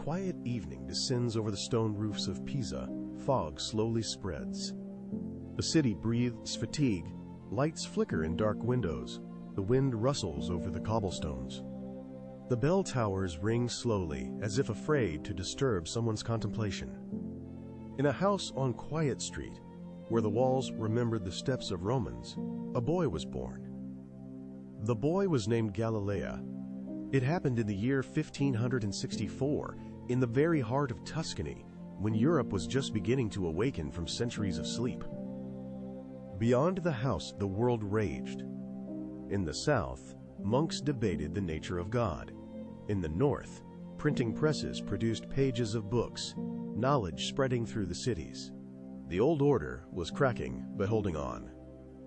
quiet evening descends over the stone roofs of Pisa, fog slowly spreads. The city breathes fatigue, lights flicker in dark windows, the wind rustles over the cobblestones. The bell towers ring slowly, as if afraid to disturb someone's contemplation. In a house on Quiet Street, where the walls remembered the steps of Romans, a boy was born. The boy was named Galileo. It happened in the year 1564, in the very heart of Tuscany, when Europe was just beginning to awaken from centuries of sleep. Beyond the house, the world raged. In the south, monks debated the nature of God. In the north, printing presses produced pages of books, knowledge spreading through the cities. The old order was cracking, but holding on.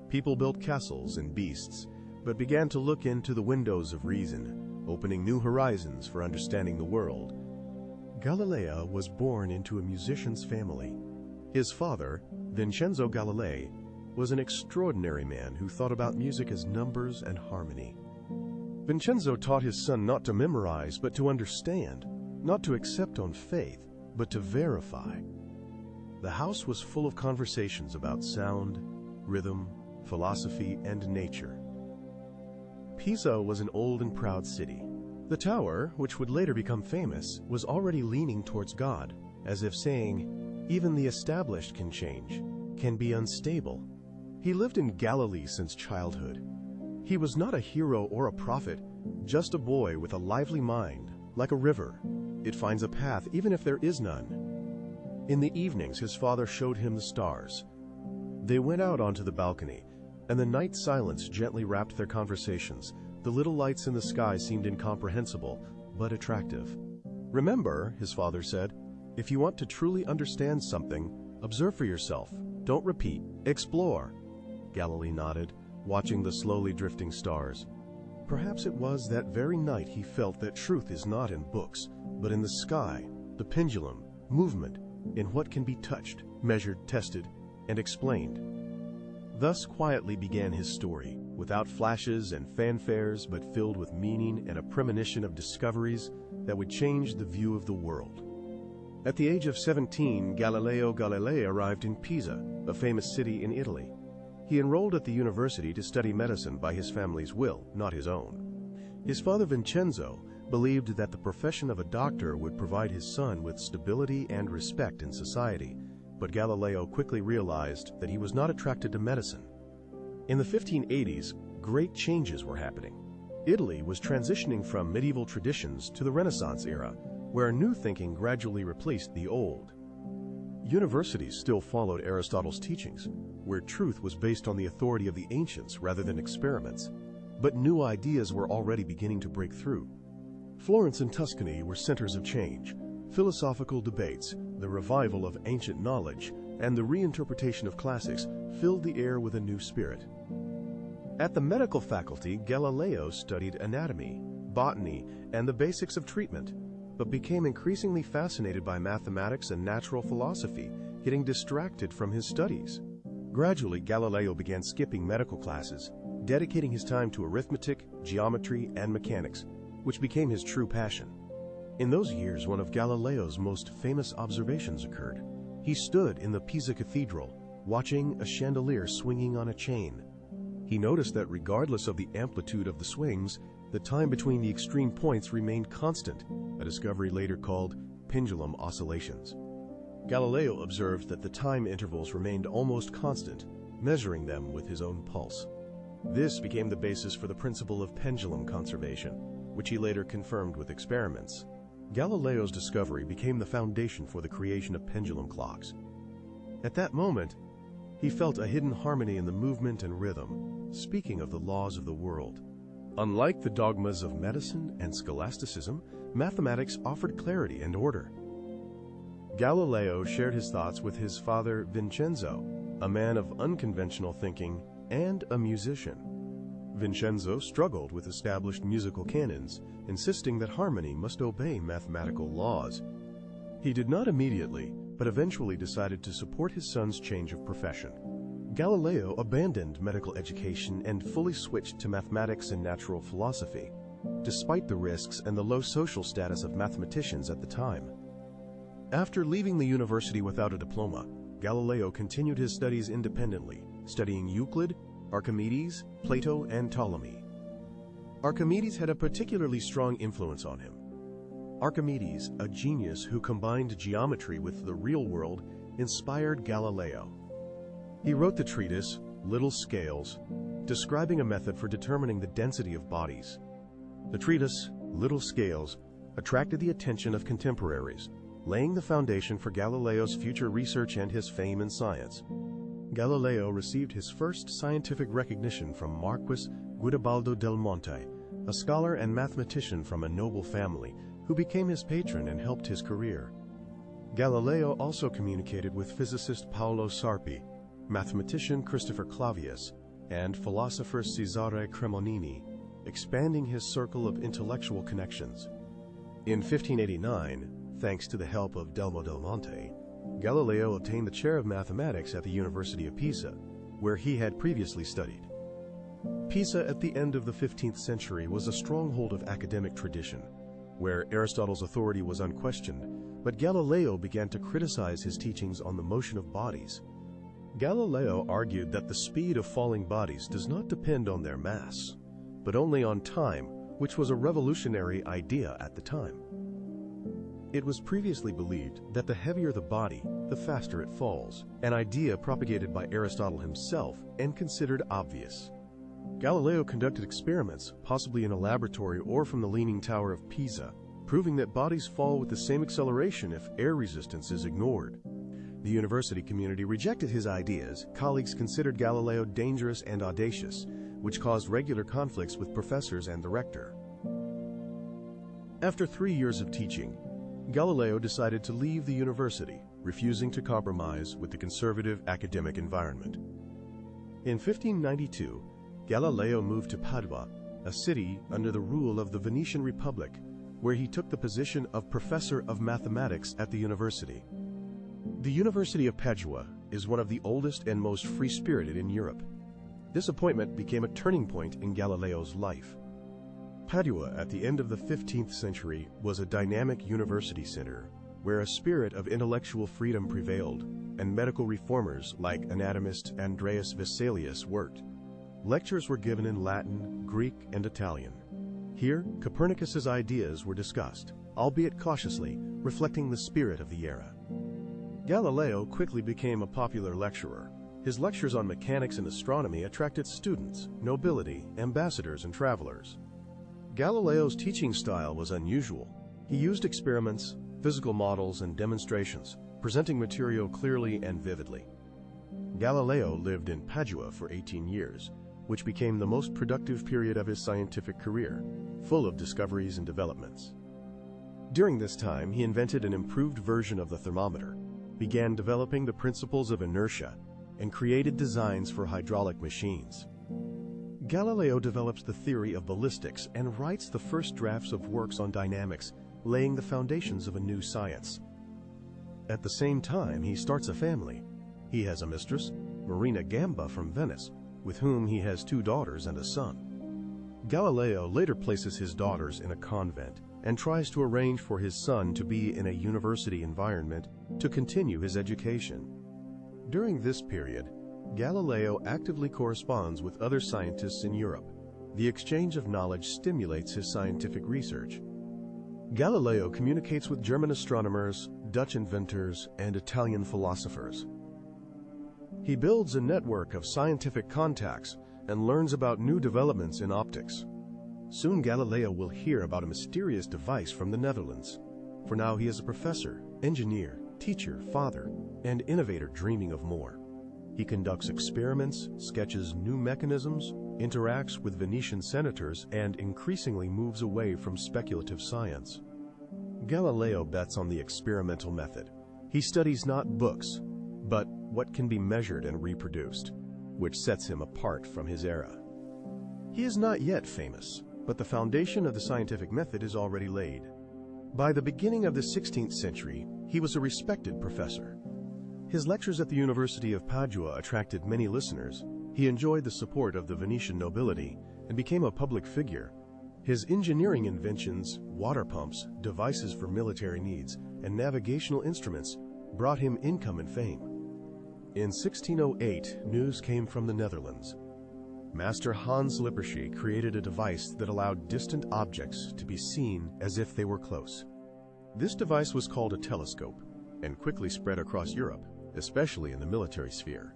People built castles and beasts, but began to look into the windows of reason, opening new horizons for understanding the world. Galileo was born into a musician's family. His father, Vincenzo Galilei, was an extraordinary man who thought about music as numbers and harmony. Vincenzo taught his son not to memorize, but to understand, not to accept on faith, but to verify. The house was full of conversations about sound, rhythm, philosophy, and nature. Pisa was an old and proud city. The tower, which would later become famous, was already leaning towards God, as if saying, even the established can change, can be unstable. He lived in Galilee since childhood. He was not a hero or a prophet, just a boy with a lively mind, like a river. It finds a path even if there is none. In the evenings, his father showed him the stars. They went out onto the balcony, and the night silence gently wrapped their conversations. The little lights in the sky seemed incomprehensible, but attractive. Remember, his father said, if you want to truly understand something, observe for yourself. Don't repeat. Explore. Galilei nodded, watching the slowly drifting stars. Perhaps it was that very night he felt that truth is not in books, but in the sky, the pendulum, movement, in what can be touched, measured, tested, and explained. Thus quietly began his story, without flashes and fanfares, but filled with meaning and a premonition of discoveries that would change the view of the world. At the age of 17, Galileo Galilei arrived in Pisa, a famous city in Italy. He enrolled at the university to study medicine by his family's will, not his own. His father Vincenzo believed that the profession of a doctor would provide his son with stability and respect in society, but Galileo quickly realized that he was not attracted to medicine. In the 1580s, great changes were happening. Italy was transitioning from medieval traditions to the Renaissance era, where new thinking gradually replaced the old. Universities still followed Aristotle's teachings, where truth was based on the authority of the ancients rather than experiments. But new ideas were already beginning to break through. Florence and Tuscany were centers of change. Philosophical debates, the revival of ancient knowledge, and the reinterpretation of classics filled the air with a new spirit. At the medical faculty, Galileo studied anatomy, botany, and the basics of treatment, but became increasingly fascinated by mathematics and natural philosophy, getting distracted from his studies. Gradually, Galileo began skipping medical classes, dedicating his time to arithmetic, geometry, and mechanics, which became his true passion. In those years, one of Galileo's most famous observations occurred. He stood in the Pisa Cathedral, watching a chandelier swinging on a chain. He noticed that regardless of the amplitude of the swings, the time between the extreme points remained constant, a discovery later called pendulum oscillations. Galileo observed that the time intervals remained almost constant, measuring them with his own pulse. This became the basis for the principle of pendulum conservation, which he later confirmed with experiments. Galileo's discovery became the foundation for the creation of pendulum clocks. At that moment, he felt a hidden harmony in the movement and rhythm, speaking of the laws of the world. Unlike the dogmas of medicine and scholasticism, mathematics offered clarity and order. Galileo shared his thoughts with his father Vincenzo, a man of unconventional thinking and a musician. Vincenzo struggled with established musical canons, insisting that harmony must obey mathematical laws. He did not immediately, but eventually decided to support his son's change of profession. Galileo abandoned medical education and fully switched to mathematics and natural philosophy. despite the risks and the low social status of mathematicians at the time. After leaving the university without a diploma, Galileo continued his studies independently, studying Euclid, Archimedes, Plato, and Ptolemy. Archimedes had a particularly strong influence on him. Archimedes, a genius who combined geometry with the real world, inspired Galileo. He wrote the treatise, Little Scales, describing a method for determining the density of bodies. The treatise, Little Scales, attracted the attention of contemporaries, laying the foundation for Galileo's future research and his fame in science. Galileo received his first scientific recognition from Marquis Guidobaldo del Monte, a scholar and mathematician from a noble family, who became his patron and helped his career. Galileo also communicated with physicist Paolo Sarpi, mathematician Christopher Clavius, and philosopher Cesare Cremonini, expanding his circle of intellectual connections. In 1589, thanks to the help of Delmo del Monte, Galileo obtained the chair of mathematics at the University of Pisa, where he had previously studied. Pisa at the end of the 15th century was a stronghold of academic tradition, where Aristotle's authority was unquestioned, but Galileo began to criticize his teachings on the motion of bodies. Galileo argued that the speed of falling bodies does not depend on their mass, but only on time, which was a revolutionary idea at the time. It was previously believed that the heavier the body, the faster it falls, an idea propagated by Aristotle himself and considered obvious. Galileo conducted experiments, possibly in a laboratory or from the Leaning Tower of Pisa, proving that bodies fall with the same acceleration if air resistance is ignored. The university community rejected his ideas. Colleagues considered Galileo dangerous and audacious, which caused regular conflicts with professors and the rector. After 3 years of teaching, Galileo decided to leave the university, refusing to compromise with the conservative academic environment. In 1592, Galileo moved to Padua, a city under the rule of the Venetian Republic, where he took the position of professor of mathematics at the university. The University of Padua is one of the oldest and most free-spirited in Europe. This appointment became a turning point in Galileo's life. Padua, at the end of the 15th century, was a dynamic university center where a spirit of intellectual freedom prevailed, and medical reformers like anatomist Andreas Vesalius worked. Lectures were given in Latin, Greek, and Italian. Here, Copernicus's ideas were discussed, albeit cautiously, reflecting the spirit of the era. Galileo quickly became a popular lecturer. His lectures on mechanics and astronomy attracted students, nobility, ambassadors, and travelers. Galileo's teaching style was unusual. He used experiments, physical models, and demonstrations, presenting material clearly and vividly. Galileo lived in Padua for 18 years, which became the most productive period of his scientific career, full of discoveries and developments. During this time, he invented an improved version of the thermometer, began developing the principles of inertia, and created designs for hydraulic machines. Galileo develops the theory of ballistics and writes the first drafts of works on dynamics, laying the foundations of a new science. At the same time, he starts a family. He has a mistress, Marina Gamba from Venice, with whom he has 2 daughters and a son. Galileo later places his daughters in a convent and tries to arrange for his son to be in a university environment to continue his education. During this period, Galileo actively corresponds with other scientists in Europe. The exchange of knowledge stimulates his scientific research. Galileo communicates with German astronomers, Dutch inventors, and Italian philosophers. He builds a network of scientific contacts and learns about new developments in optics. Soon Galileo will hear about a mysterious device from the Netherlands. For now he is a professor, engineer, teacher, father, and innovator dreaming of more. He conducts experiments, sketches new mechanisms, interacts with Venetian senators, and increasingly moves away from speculative science. Galileo bets on the experimental method. He studies not books, but what can be measured and reproduced, which sets him apart from his era. He is not yet famous, but the foundation of the scientific method is already laid. By the beginning of the 16th century, he was a respected professor. His lectures at the University of Padua attracted many listeners. He enjoyed the support of the Venetian nobility and became a public figure. His engineering inventions, water pumps, devices for military needs, and navigational instruments brought him income and fame. In 1608, news came from the Netherlands. Master Hans Lippershey created a device that allowed distant objects to be seen as if they were close. This device was called a telescope and quickly spread across Europe, especially in the military sphere.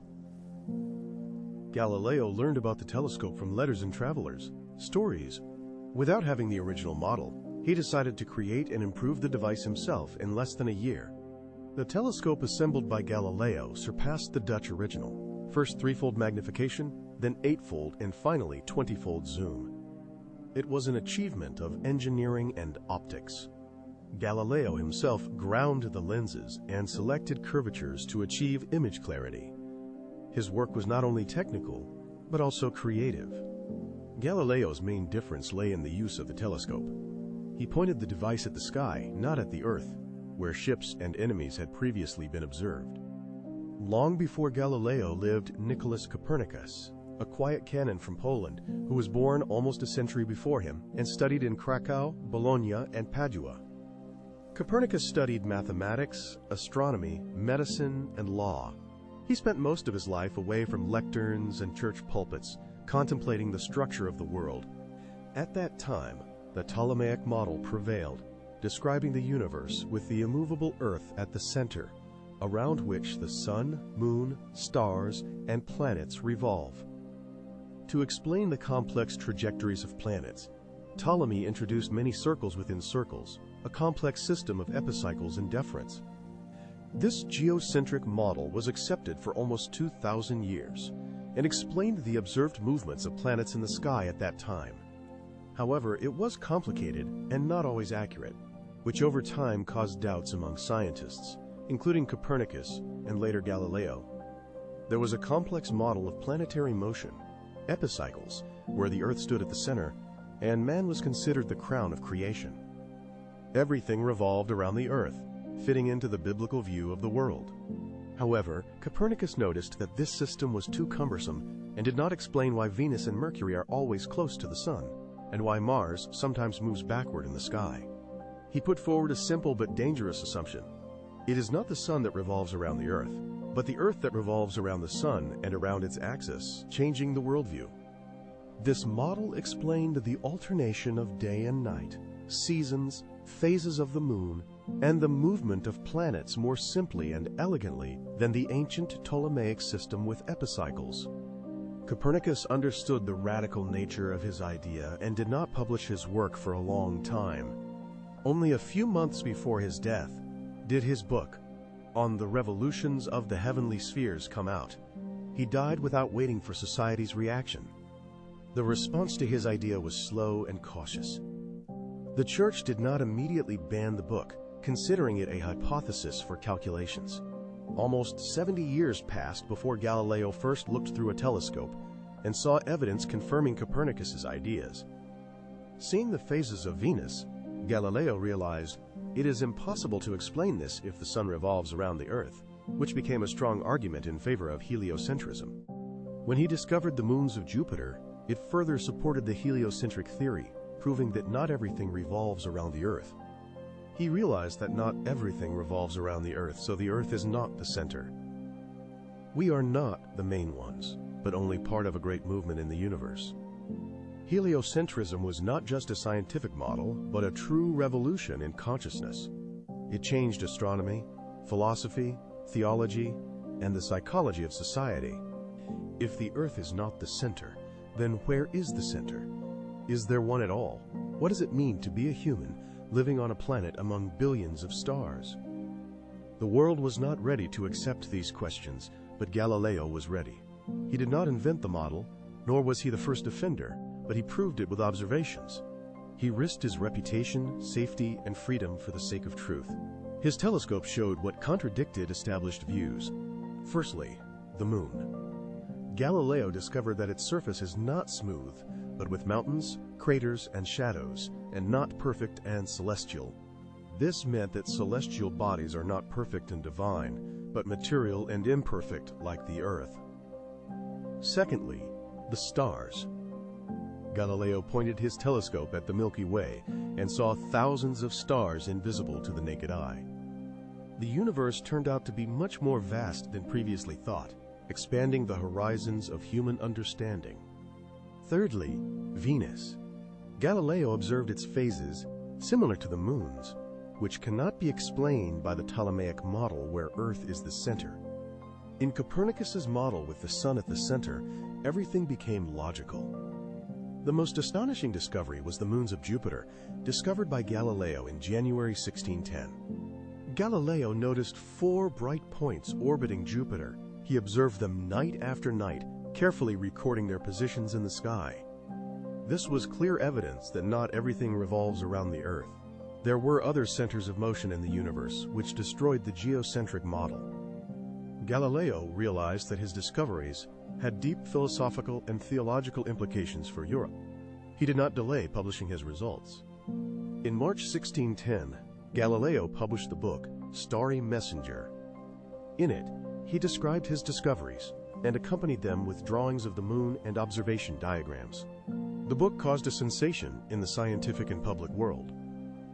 Galileo learned about the telescope from letters and travelers, stories. Without having the original model, he decided to create and improve the device himself in less than a year. The telescope assembled by Galileo surpassed the Dutch original, first threefold magnification, then eightfold, and finally 20-fold zoom. It was an achievement of engineering and optics. Galileo himself ground the lenses and selected curvatures to achieve image clarity. His work was not only technical, but also creative. Galileo's main difference lay in the use of the telescope. He pointed the device at the sky, not at the earth, where ships and enemies had previously been observed. Long before Galileo lived Nicholas Copernicus, a quiet canon from Poland, who was born almost a century before him and studied in Krakow, Bologna, and Padua. Copernicus studied mathematics, astronomy, medicine, and law. He spent most of his life away from lecterns and church pulpits, contemplating the structure of the world. At that time, the Ptolemaic model prevailed, describing the universe with the immovable Earth at the center, around which the sun, moon, stars, and planets revolve. To explain the complex trajectories of planets, Ptolemy introduced many circles within circles, a complex system of epicycles and deferents. This geocentric model was accepted for almost 2,000 years and explained the observed movements of planets in the sky at that time. However, it was complicated and not always accurate, which over time caused doubts among scientists, including Copernicus and later Galileo. There was a complex model of planetary motion, epicycles, where the Earth stood at the center, and man was considered the crown of creation. Everything revolved around the Earth, fitting into the biblical view of the world. However, Copernicus noticed that this system was too cumbersome and did not explain why Venus and Mercury are always close to the Sun, and why Mars sometimes moves backward in the sky. He put forward a simple but dangerous assumption. It is not the Sun that revolves around the Earth, but the Earth that revolves around the Sun and around its axis, changing the worldview. This model explained the alternation of day and night, seasons, phases of the moon, and the movement of planets more simply and elegantly than the ancient Ptolemaic system with epicycles. Copernicus understood the radical nature of his idea and did not publish his work for a long time. Only a few months before his death did his book, On the Revolutions of the Heavenly Spheres, come out. He died without waiting for society's reaction. The response to his idea was slow and cautious. The Church did not immediately ban the book, considering it a hypothesis for calculations. Almost 70 years passed before Galileo first looked through a telescope and saw evidence confirming Copernicus's ideas. Seeing the phases of Venus, Galileo realized it is impossible to explain this if the Sun revolves around the Earth, which became a strong argument in favor of heliocentrism. When he discovered the moons of Jupiter, it further supported the heliocentric theory, proving that not everything revolves around the Earth. He realized that not everything revolves around the Earth, so the Earth is not the center. We are not the main ones, but only part of a great movement in the universe. Heliocentrism was not just a scientific model, but a true revolution in consciousness. It changed astronomy, philosophy, theology, and the psychology of society. If the Earth is not the center, then where is the center? Is there one at all? What does it mean to be a human living on a planet among billions of stars? The world was not ready to accept these questions, but Galileo was ready. He did not invent the model, nor was he the first offender, but he proved it with observations. He risked his reputation, safety, and freedom for the sake of truth. His telescope showed what contradicted established views. Firstly, the moon. Galileo discovered that its surface is not smooth, but with mountains, craters, and shadows, and not perfect and celestial. This meant that celestial bodies are not perfect and divine, but material and imperfect like the Earth. Secondly, the stars. Galileo pointed his telescope at the Milky Way and saw thousands of stars invisible to the naked eye. The universe turned out to be much more vast than previously thought, expanding the horizons of human understanding. Thirdly, Venus. Galileo observed its phases, similar to the moon's, which cannot be explained by the Ptolemaic model where Earth is the center. In Copernicus's model with the sun at the center, everything became logical. The most astonishing discovery was the moons of Jupiter, discovered by Galileo in January 1610. Galileo noticed 4 bright points orbiting Jupiter. He observed them night after night, carefully recording their positions in the sky. This was clear evidence that not everything revolves around the Earth. There were other centers of motion in the universe, which destroyed the geocentric model. Galileo realized that his discoveries had deep philosophical and theological implications for Europe. He did not delay publishing his results. In March 1610, Galileo published the book, Starry Messenger. In it, he described his discoveries and accompanied them with drawings of the moon and observation diagrams. The book caused a sensation in the scientific and public world.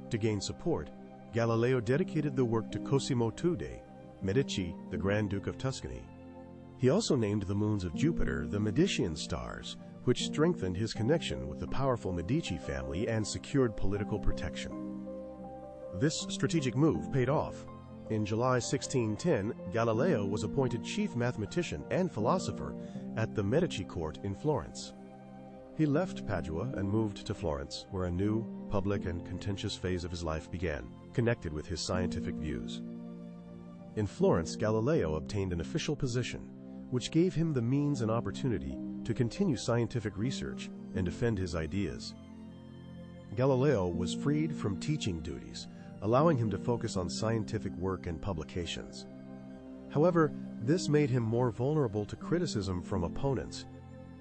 To gain support, Galileo dedicated the work to Cosimo II, Medici, the Grand Duke of Tuscany. He also named the moons of Jupiter the Medicean stars, which strengthened his connection with the powerful Medici family and secured political protection. This strategic move paid off. In July 1610, Galileo was appointed chief mathematician and philosopher at the Medici court in Florence. He left Padua and moved to Florence, where a new, public and contentious phase of his life began, connected with his scientific views. In Florence, Galileo obtained an official position, which gave him the means and opportunity to continue scientific research and defend his ideas. Galileo was freed from teaching duties, allowing him to focus on scientific work and publications. However, this made him more vulnerable to criticism from opponents.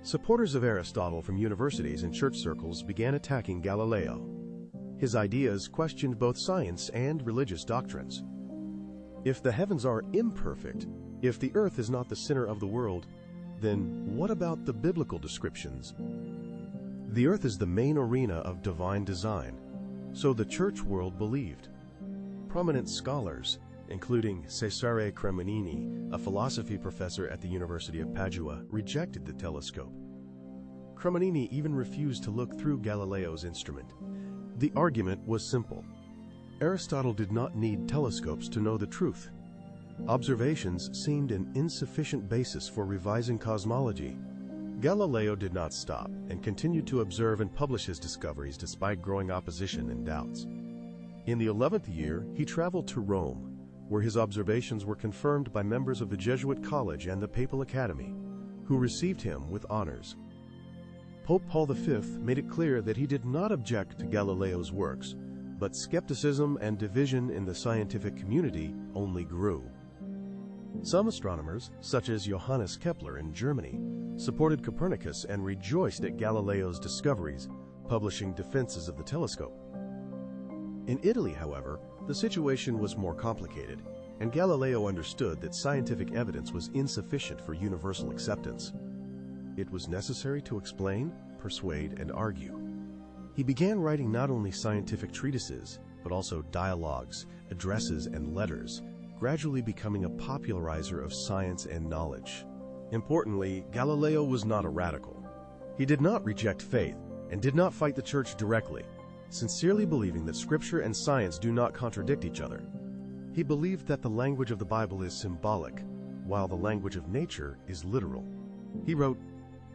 Supporters of Aristotle from universities and church circles began attacking Galileo. His ideas questioned both science and religious doctrines. If the heavens are imperfect, if the earth is not the center of the world, then what about the biblical descriptions? The earth is the main arena of divine design, so the church world believed. Prominent scholars, including Cesare Cremonini, a philosophy professor at the University of Padua, rejected the telescope. Cremonini even refused to look through Galileo's instrument. The argument was simple. Aristotle did not need telescopes to know the truth. Observations seemed an insufficient basis for revising cosmology. Galileo did not stop and continued to observe and publish his discoveries despite growing opposition and doubts. In the 11th year, he traveled to Rome, where his observations were confirmed by members of the Jesuit College and the Papal Academy, who received him with honors. Pope Paul V made it clear that he did not object to Galileo's works, but skepticism and division in the scientific community only grew. Some astronomers, such as Johannes Kepler in Germany, supported Copernicus and rejoiced at Galileo's discoveries, publishing defenses of the telescope. In Italy, however, the situation was more complicated, and Galileo understood that scientific evidence was insufficient for universal acceptance. It was necessary to explain, persuade, and argue. He began writing not only scientific treatises, but also dialogues, addresses, and letters, gradually becoming a popularizer of science and knowledge. Importantly, Galileo was not a radical. He did not reject faith and did not fight the church directly, sincerely believing that Scripture and science do not contradict each other. He believed that the language of the Bible is symbolic, while the language of nature is literal. He wrote,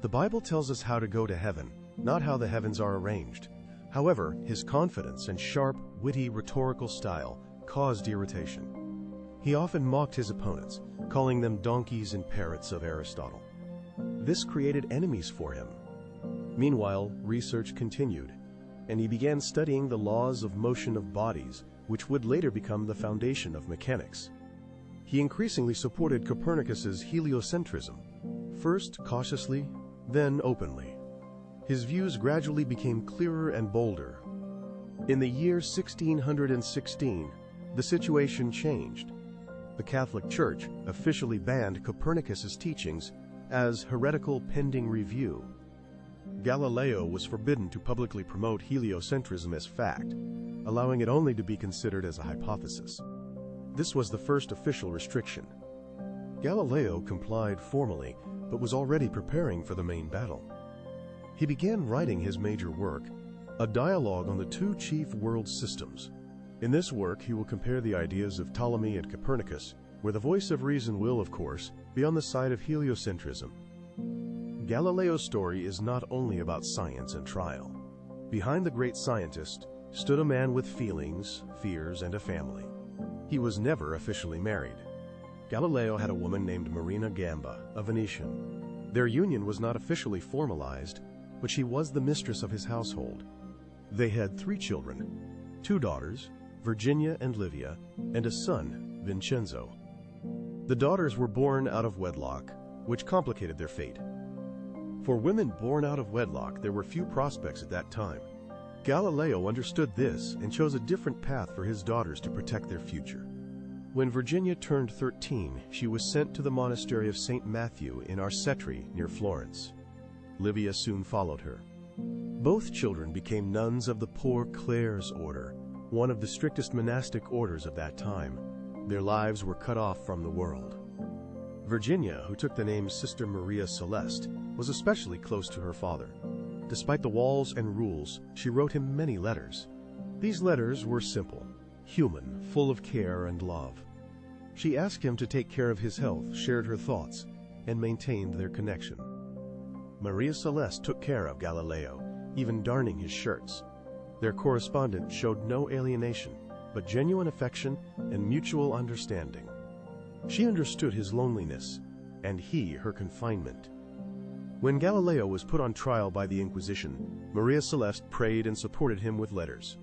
"The Bible tells us how to go to heaven, not how the heavens are arranged." However, his confidence and sharp, witty, rhetorical style caused irritation. He often mocked his opponents, calling them donkeys and parrots of Aristotle. This created enemies for him. Meanwhile, research continued, and he began studying the laws of motion of bodies, which would later become the foundation of mechanics. He increasingly supported Copernicus's heliocentrism, first cautiously, then openly. His views gradually became clearer and bolder. In the year 1616, the situation changed. The Catholic Church officially banned Copernicus's teachings as heretical pending review. Galileo was forbidden to publicly promote heliocentrism as fact, allowing it only to be considered as a hypothesis. This was the first official restriction. Galileo complied formally, but was already preparing for the main battle. He began writing his major work, a dialogue on the two chief world systems. In this work, he will compare the ideas of Ptolemy and Copernicus, where the voice of reason will, of course, be on the side of heliocentrism. Galileo's story is not only about science and trial. Behind the great scientist stood a man with feelings, fears, and a family. He was never officially married. Galileo had a woman named Marina Gamba, a Venetian. Their union was not officially formalized, but she was the mistress of his household. They had 3 children, 2 daughters, Virginia and Livia, and a son, Vincenzo. The daughters were born out of wedlock, which complicated their fate. For women born out of wedlock, there were few prospects at that time. Galileo understood this and chose a different path for his daughters to protect their future. When Virginia turned 13, she was sent to the monastery of St. Matthew in Arcetri near Florence. Livia soon followed her. Both children became nuns of the Poor Clares order, one of the strictest monastic orders of that time. Their lives were cut off from the world. Virginia, who took the name Sister Maria Celeste, was especially close to her father. Despite the walls and rules, she wrote him many letters. These letters were simple, human, full of care and love. She asked him to take care of his health, shared her thoughts, and maintained their connection. Maria Celeste took care of Galileo, even darning his shirts. Their correspondence showed no alienation, but genuine affection and mutual understanding. She understood his loneliness, and he her confinement. When Galileo was put on trial by the Inquisition, Maria Celeste prayed and supported him with letters.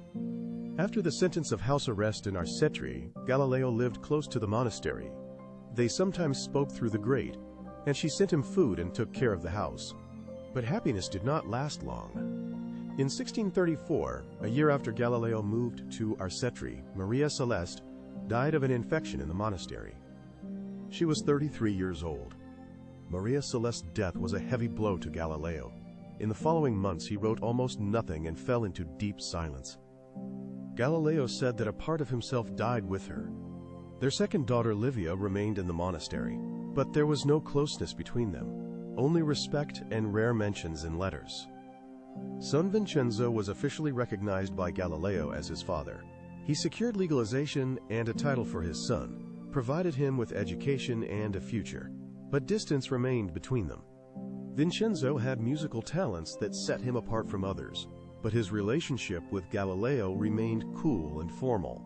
After the sentence of house arrest in Arcetri, Galileo lived close to the monastery. They sometimes spoke through the grate, and she sent him food and took care of the house. But happiness did not last long. In 1634, a year after Galileo moved to Arcetri, Maria Celeste died of an infection in the monastery. She was 33 years old. Maria Celeste's death was a heavy blow to Galileo. In the following months, he wrote almost nothing and fell into deep silence. Galileo said that a part of himself died with her. Their second daughter, Livia, remained in the monastery, but there was no closeness between them, only respect and rare mentions in letters. Son Vincenzo was officially recognized by Galileo as his father. He secured legalization and a title for his son, provided him with education and a future, but distance remained between them. Vincenzo had musical talents that set him apart from others, but his relationship with Galileo remained cool and formal.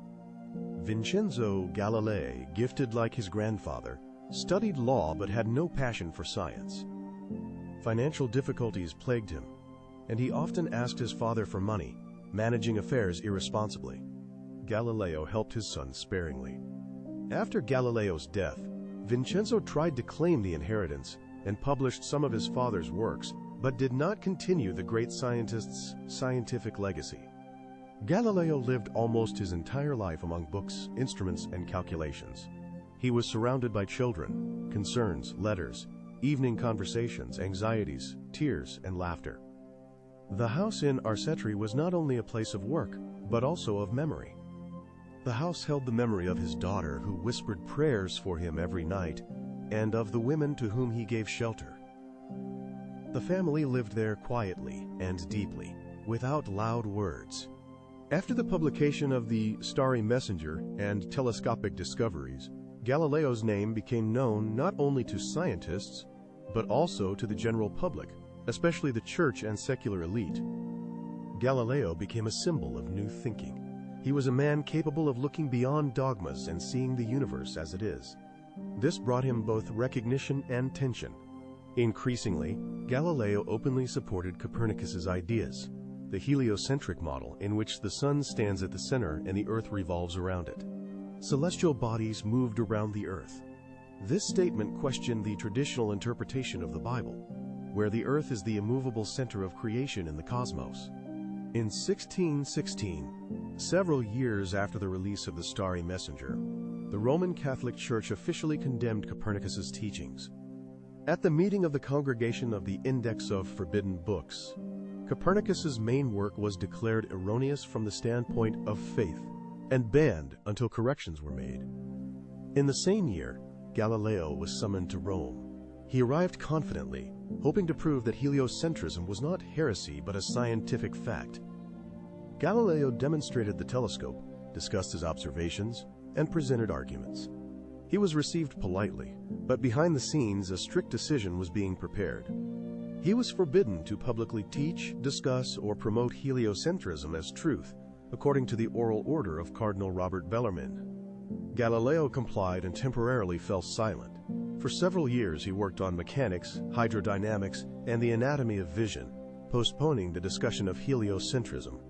Vincenzo Galilei, gifted like his grandfather, studied law but had no passion for science. Financial difficulties plagued him, and he often asked his father for money, managing affairs irresponsibly. Galileo helped his son sparingly. After Galileo's death, Vincenzo tried to claim the inheritance and published some of his father's works, but did not continue the great scientist's scientific legacy. Galileo lived almost his entire life among books, instruments, and calculations. He was surrounded by children, concerns, letters, evening conversations, anxieties, tears, and laughter. The house in Arcetri was not only a place of work, but also of memory. The house held the memory of his daughter, who whispered prayers for him every night, and of the women to whom he gave shelter. The family lived there quietly and deeply, without loud words. After the publication of the Starry Messenger and telescopic discoveries, Galileo's name became known not only to scientists, but also to the general public, especially the church and secular elite. Galileo became a symbol of new thinking. He was a man capable of looking beyond dogmas and seeing the universe as it is. This brought him both recognition and tension. Increasingly, Galileo openly supported Copernicus's ideas, the heliocentric model in which the sun stands at the center and the earth revolves around it. Celestial bodies moved around the earth. This statement questioned the traditional interpretation of the Bible, where the earth is the immovable center of creation in the cosmos. In 1616, several years after the release of the Starry Messenger, the Roman Catholic Church officially condemned Copernicus's teachings. At the meeting of the Congregation of the Index of Forbidden Books, Copernicus's main work was declared erroneous from the standpoint of faith and banned until corrections were made. In the same year, Galileo was summoned to Rome. He arrived confidently, hoping to prove that heliocentrism was not heresy but a scientific fact. Galileo demonstrated the telescope, discussed his observations, and presented arguments. He was received politely, but behind the scenes a strict decision was being prepared. He was forbidden to publicly teach, discuss, or promote heliocentrism as truth, according to the oral order of Cardinal Robert Bellarmine. Galileo complied and temporarily fell silent. For several years he worked on mechanics, hydrodynamics, and the anatomy of vision, postponing the discussion of heliocentrism.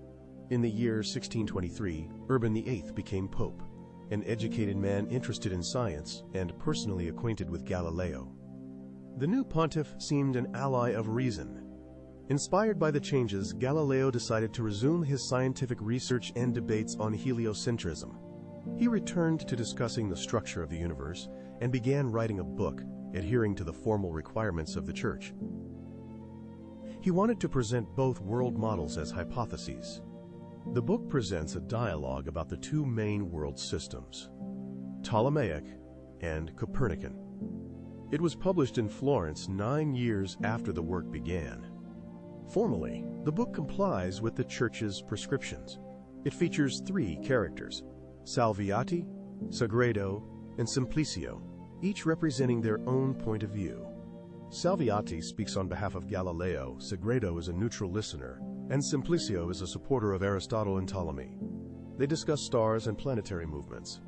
In the year 1623, Urban VIII became pope, an educated man interested in science and personally acquainted with Galileo. The new pontiff seemed an ally of reason. Inspired by the changes, Galileo decided to resume his scientific research and debates on heliocentrism. He returned to discussing the structure of the universe and began writing a book, adhering to the formal requirements of the Church. He wanted to present both world models as hypotheses. The book presents a dialogue about the two main world systems, Ptolemaic and Copernican. It was published in Florence 9 years after the work began. Formally, the book complies with the Church's prescriptions. It features 3 characters, Salviati, Sagredo, and Simplicio, each representing their own point of view. Salviati speaks on behalf of Galileo, Sagredo is a neutral listener, and Simplicio is a supporter of Aristotle and Ptolemy. They discuss stars and planetary movements.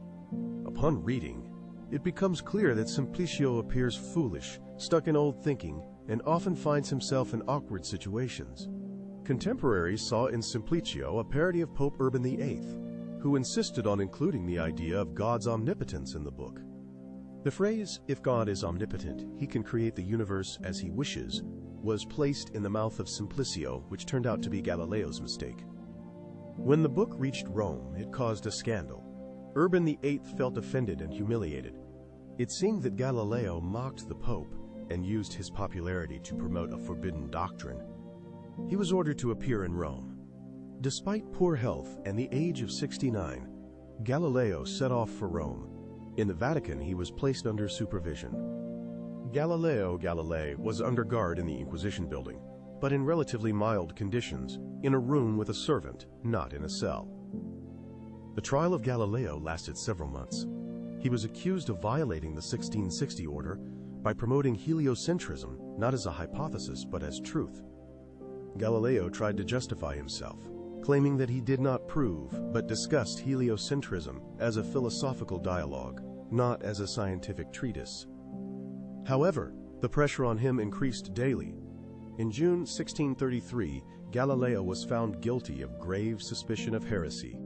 Upon reading, it becomes clear that Simplicio appears foolish, stuck in old thinking, and often finds himself in awkward situations. Contemporaries saw in Simplicio a parody of Pope Urban VIII, who insisted on including the idea of God's omnipotence in the book. The phrase, "If God is omnipotent, he can create the universe as he wishes," was placed in the mouth of Simplicio, which turned out to be Galileo's mistake. When the book reached Rome, it caused a scandal. Urban VIII felt offended and humiliated. It seemed that Galileo mocked the Pope and used his popularity to promote a forbidden doctrine. He was ordered to appear in Rome. Despite poor health and the age of 69, Galileo set off for Rome. In the Vatican, he was placed under supervision. Galileo Galilei was under guard in the Inquisition building, but in relatively mild conditions, in a room with a servant, not in a cell. The trial of Galileo lasted several months. He was accused of violating the 1660 order by promoting heliocentrism not as a hypothesis but as truth. Galileo tried to justify himself, claiming that he did not prove but discussed heliocentrism as a philosophical dialogue, not as a scientific treatise. However, the pressure on him increased daily. In June 1633, Galileo was found guilty of grave suspicion of heresy.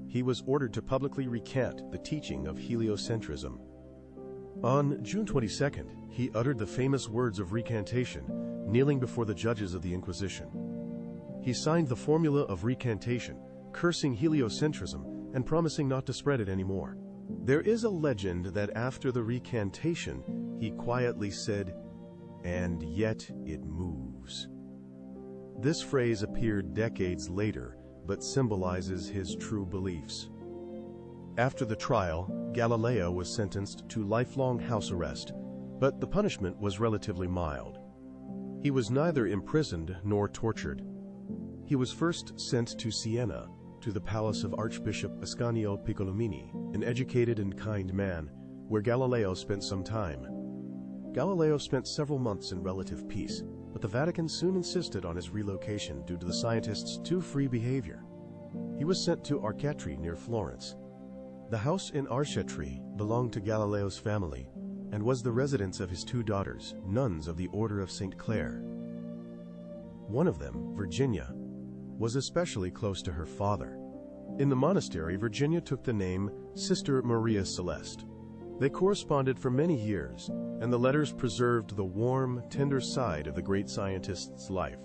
He was ordered to publicly recant the teaching of heliocentrism. On June 22nd, he uttered the famous words of recantation, kneeling before the judges of the Inquisition. He signed the formula of recantation, cursing heliocentrism and promising not to spread it anymore. There is a legend that after the recantation, he quietly said, "And yet it moves." This phrase appeared decades later, but symbolizes his true beliefs. After the trial, Galileo was sentenced to lifelong house arrest, but the punishment was relatively mild. He was neither imprisoned nor tortured. He was first sent to Siena, to the palace of Archbishop Ascanio Piccolomini, an educated and kind man, where Galileo spent some time. Galileo spent several months in relative peace, but the Vatican soon insisted on his relocation due to the scientist's too free behavior. He was sent to Arcetri near Florence. The house in Arcetri belonged to Galileo's family and was the residence of his 2 daughters, nuns of the Order of St. Clare. One of them, Virginia, was especially close to her father. In the monastery, Virginia took the name Sister Maria Celeste. They corresponded for many years, and the letters preserved the warm, tender side of the great scientist's life.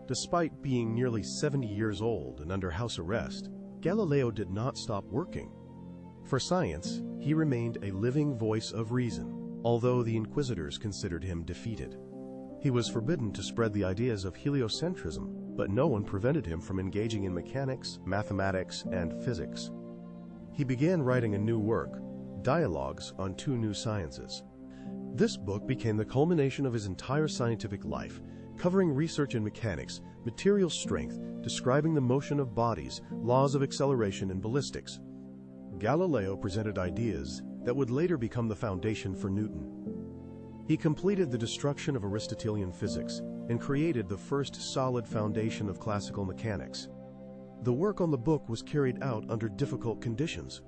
Despite being nearly 70 years old and under house arrest, Galileo did not stop working. For science, he remained a living voice of reason, although the inquisitors considered him defeated. He was forbidden to spread the ideas of heliocentrism, but no one prevented him from engaging in mechanics, mathematics, and physics. He began writing a new work, Dialogues on Two New Sciences. This book became the culmination of his entire scientific life, covering research in mechanics, material strength, describing the motion of bodies, laws of acceleration, and ballistics. Galileo presented ideas that would later become the foundation for Newton. He completed the destruction of Aristotelian physics and created the first solid foundation of classical mechanics. The work on the book was carried out under difficult conditions.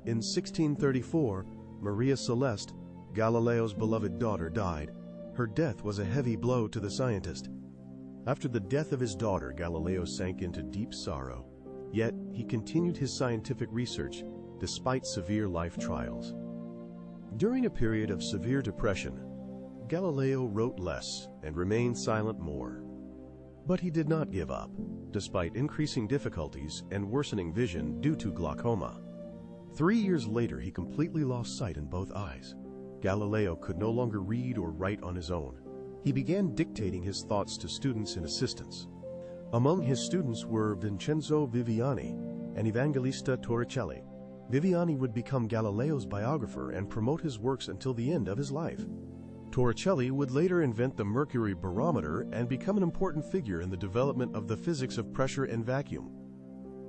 In 1634, Maria Celeste, Galileo's beloved daughter, died. Her death was a heavy blow to the scientist. After the death of his daughter, Galileo sank into deep sorrow. Yet, he continued his scientific research despite severe life trials. During a period of severe depression, Galileo wrote less and remained silent more. But he did not give up, despite increasing difficulties and worsening vision due to glaucoma. 3 years later, he completely lost sight in both eyes. Galileo could no longer read or write on his own. He began dictating his thoughts to students and assistants. Among his students were Vincenzo Viviani and Evangelista Torricelli. Viviani would become Galileo's biographer and promote his works until the end of his life. Torricelli would later invent the mercury barometer and become an important figure in the development of the physics of pressure and vacuum.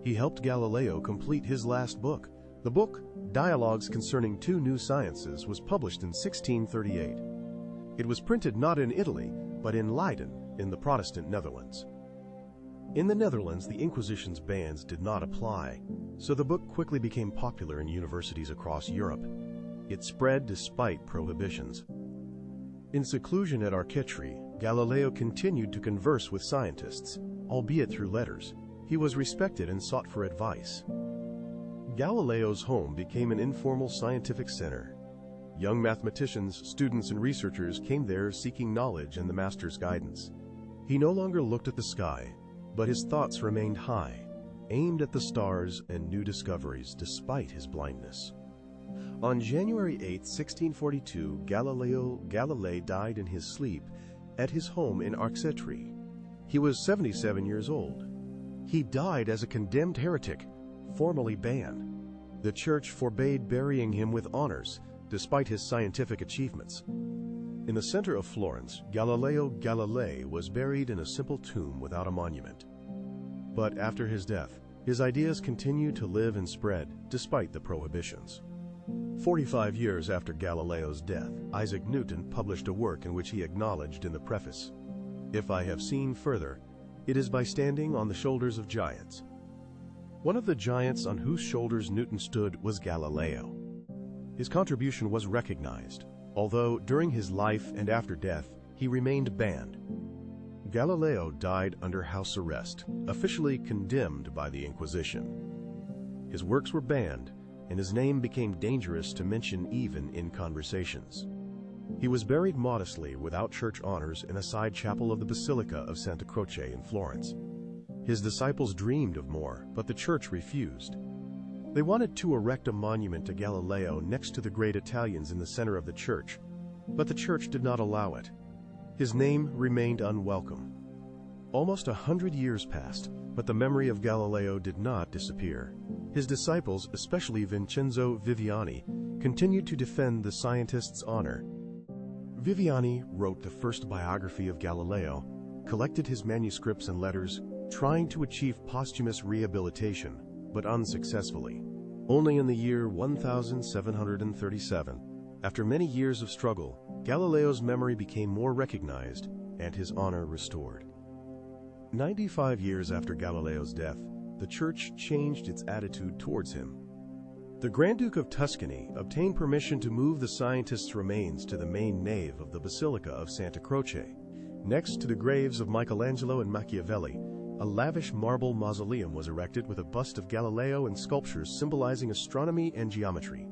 He helped Galileo complete his last book. The book, Dialogues Concerning Two New Sciences, was published in 1638. It was printed not in Italy, but in Leiden, in the Protestant Netherlands. In the Netherlands, the Inquisition's bans did not apply, so the book quickly became popular in universities across Europe. It spread despite prohibitions. In seclusion at Arcetri, Galileo continued to converse with scientists, albeit through letters. He was respected and sought for advice. Galileo's home became an informal scientific center. Young mathematicians, students, and researchers came there seeking knowledge and the master's guidance. He no longer looked at the sky, but his thoughts remained high, aimed at the stars and new discoveries despite his blindness. On January 8, 1642, Galileo Galilei died in his sleep at his home in Arcetri. He was 77 years old. He died as a condemned heretic, formally banned. The church forbade burying him with honors, despite his scientific achievements. In the center of Florence, Galileo Galilei was buried in a simple tomb without a monument. But after his death, his ideas continued to live and spread, despite the prohibitions. 45 years after Galileo's death, Isaac Newton published a work in which he acknowledged in the preface, "If I have seen further, it is by standing on the shoulders of giants." One of the giants on whose shoulders Newton stood was Galileo. His contribution was recognized, although during his life and after death, he remained banned. Galileo died under house arrest, officially condemned by the Inquisition. His works were banned, and his name became dangerous to mention even in conversations. He was buried modestly without church honors in a side chapel of the Basilica of Santa Croce in Florence. His disciples dreamed of more, but the church refused. They wanted to erect a monument to Galileo next to the great Italians in the center of the church, but the church did not allow it. His name remained unwelcome. Almost 100 years passed, but the memory of Galileo did not disappear. His disciples, especially Vincenzo Viviani, continued to defend the scientist's honor. Viviani wrote the first biography of Galileo, collected his manuscripts and letters, trying to achieve posthumous rehabilitation, but unsuccessfully. Only in the year 1737, after many years of struggle, Galileo's memory became more recognized and his honor restored. 95 years after Galileo's death, the church changed its attitude towards him. The Grand Duke of Tuscany obtained permission to move the scientist's remains to the main nave of the Basilica of Santa Croce. Next to the graves of Michelangelo and Machiavelli, a lavish marble mausoleum was erected with a bust of Galileo and sculptures symbolizing astronomy and geometry.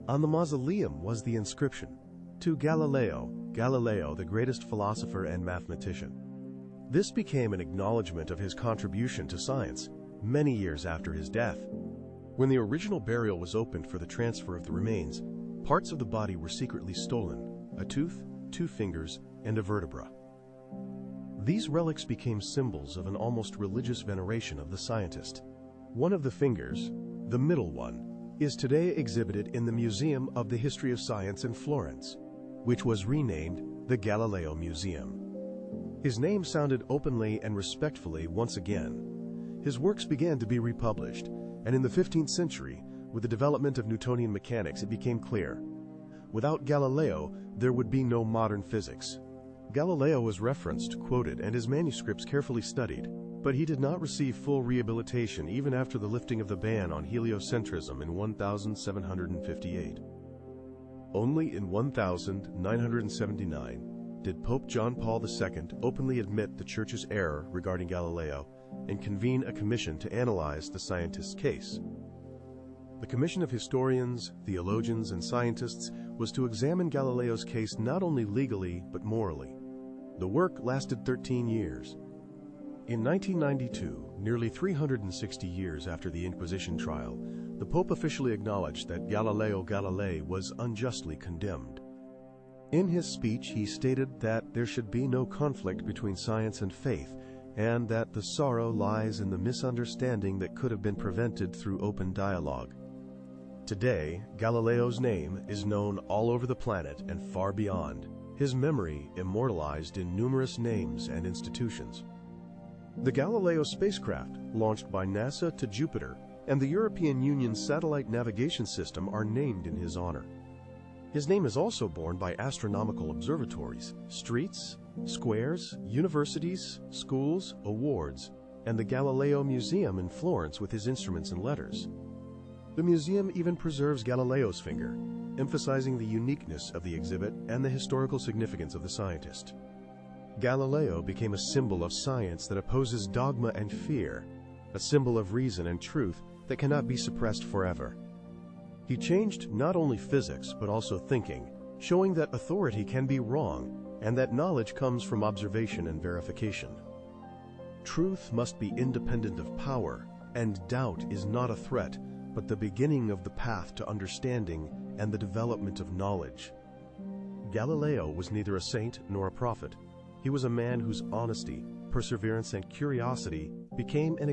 On the mausoleum was the inscription, "To Galileo, Galileo, the greatest philosopher and mathematician." This became an acknowledgement of his contribution to science many years after his death. When the original burial was opened for the transfer of the remains, Parts of the body were secretly stolen: a tooth, 2 fingers, and a vertebra. These relics became symbols of an almost religious veneration of the scientist. One of the fingers, the middle one, is today exhibited in the Museum of the History of Science in Florence, which was renamed the Galileo Museum. His name sounded openly and respectfully once again. His works began to be republished, and in the 15th century, with the development of Newtonian mechanics, it became clear: without Galileo, there would be no modern physics. Galileo was referenced, quoted, and his manuscripts carefully studied, but he did not receive full rehabilitation even after the lifting of the ban on heliocentrism in 1758. Only in 1979 did Pope John Paul II openly admit the Church's error regarding Galileo and convene a commission to analyze the scientist's case. The commission of historians, theologians, and scientists was to examine Galileo's case not only legally but morally. The work lasted 13 years. In 1992, nearly 360 years after the Inquisition trial, the Pope officially acknowledged that Galileo Galilei was unjustly condemned. In his speech, he stated that there should be no conflict between science and faith, and that the sorrow lies in the misunderstanding that could have been prevented through open dialogue. Today, Galileo's name is known all over the planet and far beyond, his memory immortalized in numerous names and institutions. The Galileo spacecraft, launched by NASA to Jupiter, and the European Union's satellite navigation system are named in his honor. His name is also borne by astronomical observatories, streets, squares, universities, schools, awards, and the Galileo Museum in Florence with his instruments and letters. The museum even preserves Galileo's finger, emphasizing the uniqueness of the exhibit and the historical significance of the scientist. Galileo became a symbol of science that opposes dogma and fear, a symbol of reason and truth that cannot be suppressed forever. He changed not only physics but also thinking, showing that authority can be wrong and that knowledge comes from observation and verification. Truth must be independent of power, and doubt is not a threat, but the beginning of the path to understanding and the development of knowledge. Galileo was neither a saint nor a prophet. He was a man whose honesty, perseverance, and curiosity became an